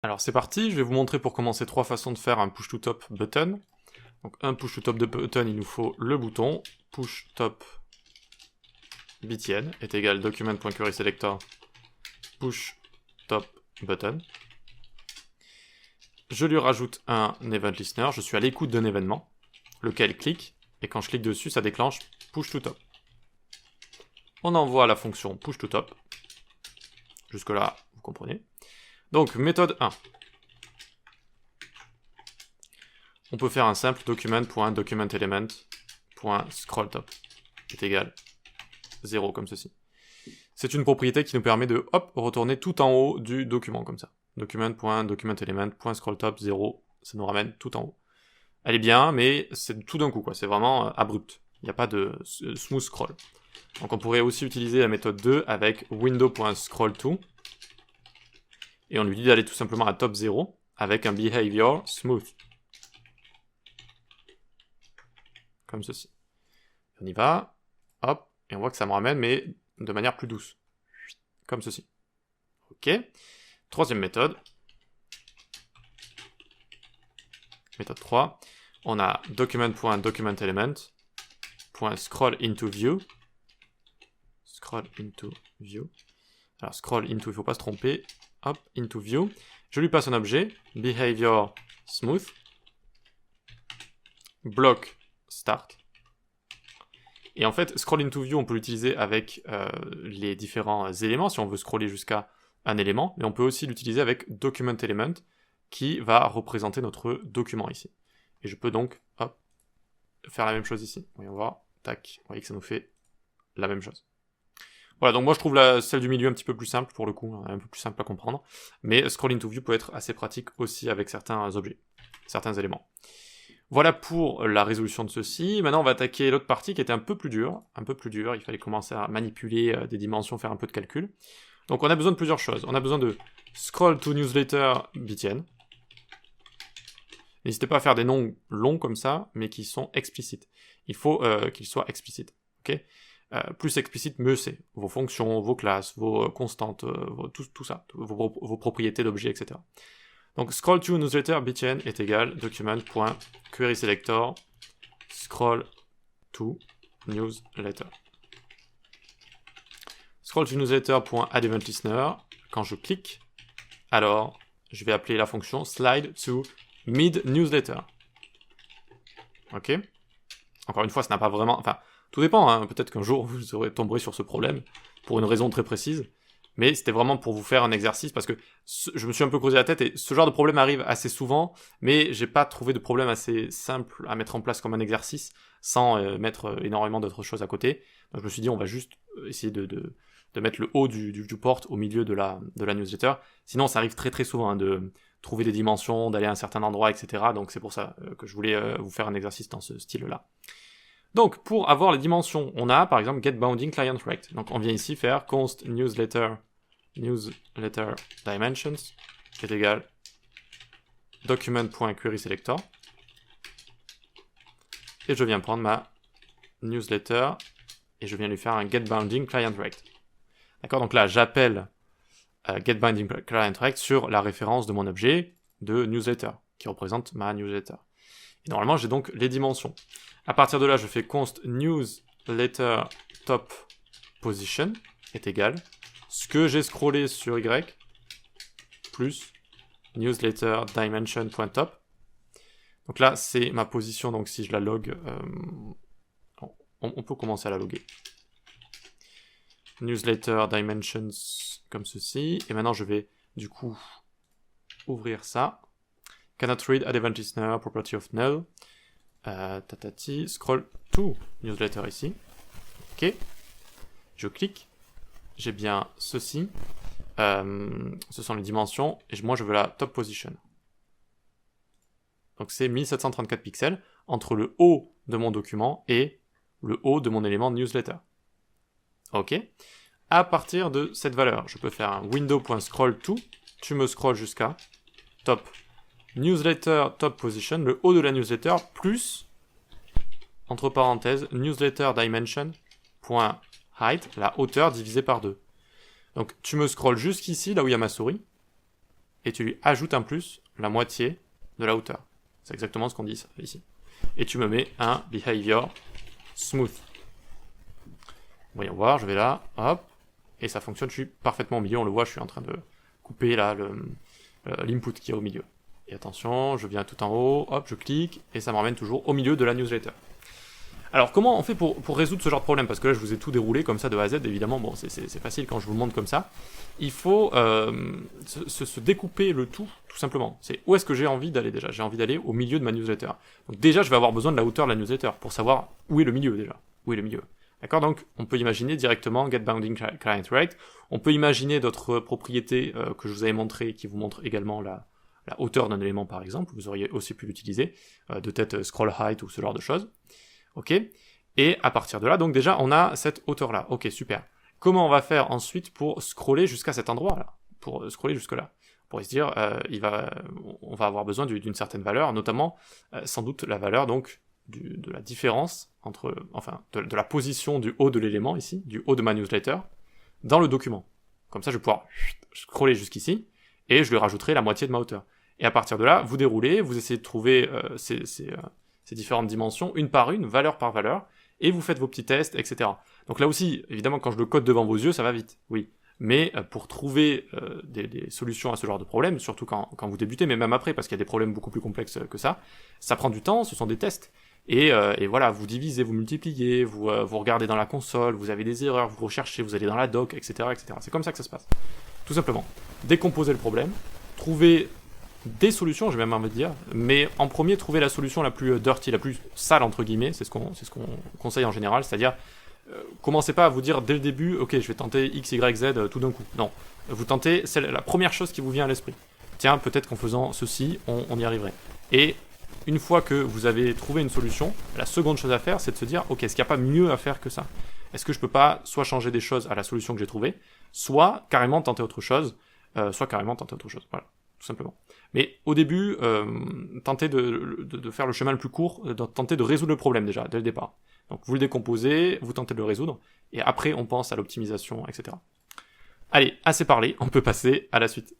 Alors c'est parti, je vais vous montrer pour commencer 3 façons de faire un push to top button. Donc un push to top de button, il nous faut le bouton push top btn est égal document.querySelector push top button. Je lui rajoute un event listener, je suis à l'écoute d'un événement, lequel clique, et quand je clique dessus, ça déclenche push to top. On envoie la fonction push to top. Jusque là, vous comprenez. Donc, méthode 1. On peut faire un simple document.documentElement.scrollTop est égal 0 comme ceci. C'est une propriété qui nous permet de retourner tout en haut du document comme ça. Document.documentElement.scrollTop 0, ça nous ramène tout en haut. Elle est bien, mais c'est tout d'un coup, quoi. C'est vraiment abrupt. Il n'y a pas de smooth scroll. Donc on pourrait aussi utiliser la méthode 2 avec window.scrollTo. Et on lui dit d'aller tout simplement à top 0 avec un behavior smooth. Comme ceci. On y va, hop, et on voit que ça me ramène, mais de manière plus douce. Comme ceci. Ok. Troisième méthode. Méthode 3. On a document.documentElement.scrollIntoView. Scroll into view. Alors scroll into, il ne faut pas se tromper. Hop, into view. Je lui passe un objet, behavior smooth, block start. Et en fait, scroll into view, on peut l'utiliser avec les différents éléments, si on veut scroller jusqu'à un élément, mais on peut aussi l'utiliser avec document element, qui va représenter notre document ici. Et je peux donc, hop, faire la même chose ici. Voyons voir, tac, vous voyez que ça nous fait la même chose. Voilà, donc moi je trouve celle du milieu un petit peu plus simple pour le coup, un peu plus simple à comprendre. Mais scroll into view peut être assez pratique aussi avec certains objets, certains éléments. Voilà pour la résolution de ceci. Maintenant on va attaquer l'autre partie qui était un peu plus dure. Il fallait commencer à manipuler des dimensions, faire un peu de calcul. Donc on a besoin de plusieurs choses. On a besoin de scroll to newsletter btn. N'hésitez pas à faire des noms longs comme ça, mais qui sont explicites. Il faut qu'ils soient explicites. Ok ? Plus explicite, mieux c'est. Vos fonctions, vos classes, vos constantes, tout ça, vos propriétés d'objets, etc. Donc scroll to newsletter btn est égal document.querySelector scroll to newsletter. Scroll to newsletter.addEventListener, quand je clique, alors je vais appeler la fonction slide to mid newsletter. Ok ? Encore une fois, ça n'a pas vraiment... Enfin, tout dépend, hein. Peut-être qu'un jour vous tomberez sur ce problème, pour une raison très précise, mais c'était vraiment pour vous faire un exercice, parce que je me suis un peu creusé la tête, et ce genre de problème arrive assez souvent, mais j'ai pas trouvé de problème assez simple à mettre en place comme un exercice, sans mettre énormément d'autres choses à côté. Donc je me suis dit, on va juste essayer de mettre le haut du port au milieu de la newsletter, sinon ça arrive très très souvent, hein, de trouver des dimensions, d'aller à un certain endroit, etc. Donc c'est pour ça que je voulais vous faire un exercice dans ce style-là. Donc, pour avoir les dimensions, on a par exemple getBoundingClientRect. Donc, on vient ici faire const newsletter dimensions est égal document.querySelector. Et je viens prendre ma newsletter et je viens lui faire un getBoundingClientRect. D'accord, donc là, j'appelle getBoundingClientRect sur la référence de mon objet de newsletter, qui représente ma newsletter. Et normalement, j'ai donc les dimensions. À partir de là, je fais const newsletter top position est égal ce que j'ai scrollé sur Y plus newsletter dimension.top. Donc là, c'est ma position. Donc si je la log, on peut commencer à la loguer. Newsletter dimensions comme ceci. Et maintenant, je vais du coup ouvrir ça. Cannot read at event listener property of null. Scroll to newsletter ici. Ok. Je clique. J'ai bien ceci. Ce sont les dimensions. Et moi, je veux la top position. Donc, c'est 1734 pixels entre le haut de mon document et le haut de mon élément newsletter. Ok. À partir de cette valeur, je peux faire un window.scrollTo. Tu me scrolls jusqu'à top newsletter top position, le haut de la newsletter, plus, entre parenthèses, newsletter dimension.height, la hauteur divisée par 2. Donc tu me scrolls jusqu'ici, là où il y a ma souris, et tu lui ajoutes un plus la moitié de la hauteur. C'est exactement ce qu'on dit ici. Et tu me mets un behavior smooth. Voyons voir, je vais là, hop, et ça fonctionne, je suis parfaitement au milieu, on le voit, je suis en train de couper là l'input qui est au milieu. Et attention, je viens tout en haut, hop, je clique, et ça me ramène toujours au milieu de la newsletter. Alors comment on fait pour résoudre ce genre de problème? Parce que là je vous ai tout déroulé comme ça de A à Z, évidemment, bon c'est facile quand je vous le montre comme ça. Il faut se découper le tout simplement. C'est où est-ce que j'ai envie d'aller déjà? J'ai envie d'aller au milieu de ma newsletter. Donc déjà je vais avoir besoin de la hauteur de la newsletter pour savoir où est le milieu déjà. Où est le milieu? D'accord? Donc on peut imaginer directement get bounding client rate. On peut imaginer d'autres propriétés que je vous avais montrées qui vous montrent également la hauteur d'un élément par exemple. Vous auriez aussi pu l'utiliser, de tête scroll height ou ce genre de choses. Ok, et à partir de là, donc déjà, on a cette hauteur-là. Ok, super. Comment on va faire ensuite pour scroller jusqu'à cet endroit-là? Pour scroller jusque-là. On pourrait se dire, on va avoir besoin d'une certaine valeur, notamment, sans doute, la valeur, donc, de la différence entre, enfin, de la position du haut de l'élément, ici, du haut de ma newsletter, dans le document. Comme ça, je vais pouvoir scroller jusqu'ici, et je lui rajouterai la moitié de ma hauteur. Et à partir de là, vous déroulez, vous essayez de trouver ces différentes dimensions, une par une, valeur par valeur, et vous faites vos petits tests, etc. Donc là aussi, évidemment, quand je le code devant vos yeux, ça va vite, oui. Mais pour trouver des solutions à ce genre de problème, surtout quand vous débutez, mais même après, parce qu'il y a des problèmes beaucoup plus complexes que ça prend du temps, ce sont des tests. Et voilà, vous divisez, vous multipliez, vous regardez dans la console, vous avez des erreurs, vous recherchez, vous allez dans la doc, etc., etc. C'est comme ça que ça se passe. Tout simplement. Décomposer le problème, trouver des solutions, j'ai même envie de dire, mais en premier, trouver la solution la plus dirty, la plus sale, entre guillemets, c'est ce qu'on conseille en général, c'est-à-dire, commencez pas à vous dire dès le début, ok, je vais tenter X, Y, Z tout d'un coup. Non, vous tentez, c'est la première chose qui vous vient à l'esprit. Tiens, peut-être qu'en faisant ceci, on y arriverait. Et une fois que vous avez trouvé une solution, la seconde chose à faire, c'est de se dire, ok, est-ce qu'il n'y a pas mieux à faire que ça? Est-ce que je peux pas soit changer des choses à la solution que j'ai trouvée, soit carrément tenter autre chose, voilà, tout simplement. Mais au début, tentez de faire le chemin le plus court, tentez de résoudre le problème déjà, dès le départ. Donc vous le décomposez, vous tentez de le résoudre, et après on pense à l'optimisation, etc. Allez, assez parlé, on peut passer à la suite.